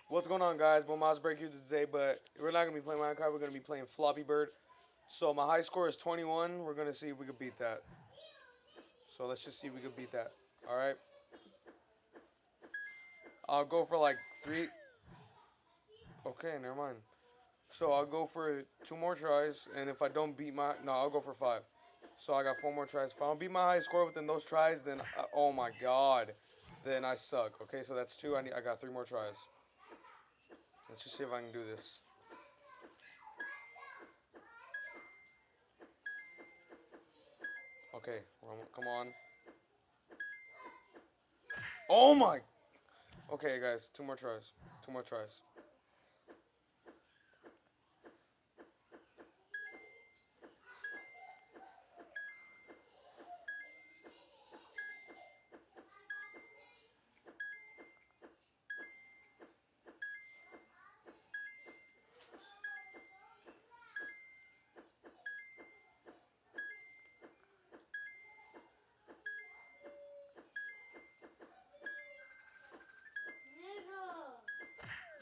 What's going on, guys? Moz here today, but we're not gonna be playing Minecraft. We're gonna be playing Floppy Bird. So my high score is 21. We're gonna see if we can beat that. So let's just see if we can beat that. All right. I'll go for like three. Okay, never mind. So I'll go for 2 more tries, and if I don't beat no, I'll go for 5. So I got 4 more tries. If I don't beat my high score within those tries, then oh my god, then I suck. Okay, so that's 2. I got 3 more tries. Let's just see if I can do this. Okay, come on. Oh my. Okay, guys, 2 more tries. 2 more tries.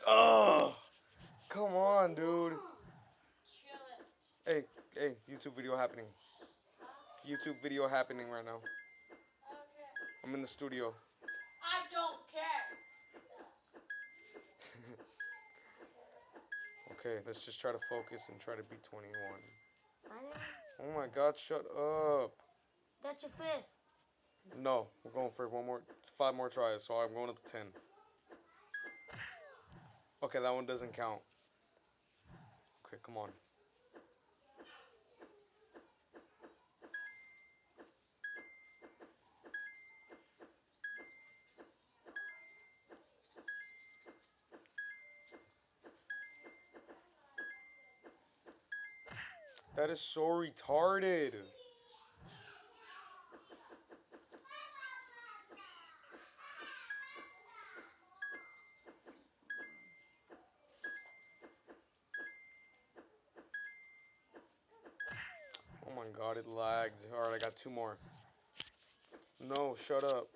Oh, come on, dude. Hey, hey, YouTube video happening. YouTube video happening right now. I'm in the studio. I don't care. Okay, let's just try to focus and try to beat 21. Oh my god, shut up. That's your 5th. No, we're going for 5 more tries, so I'm going up to 10. Okay, that one doesn't count. Okay, come on. That is so retarded. Oh my god, it lagged. Alright, I got 2 more. No, shut up.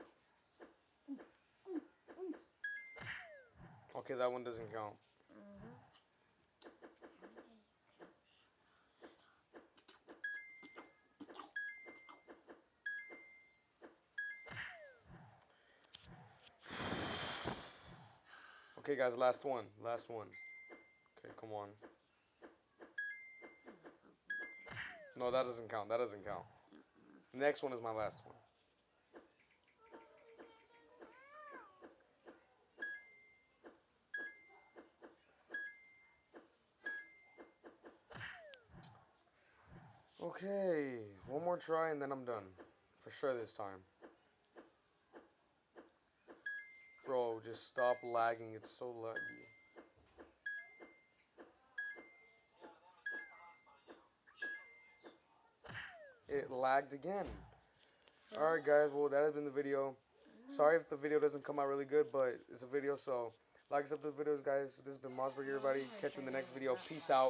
Okay, that one doesn't count. Okay, guys, last one. Last one. Okay, come on. No, that doesn't count. That doesn't count. The next one is my last one. Okay, 1 more try and then I'm done. For sure this time. Bro, just stop lagging. It's so laggy. It lagged again. Alright, guys. Well, that has been the video. Sorry if the video doesn't come out really good, but it's a video, so like and sub to the videos, guys. This has been Mossberg, everybody. Catch you in the next video. Peace out.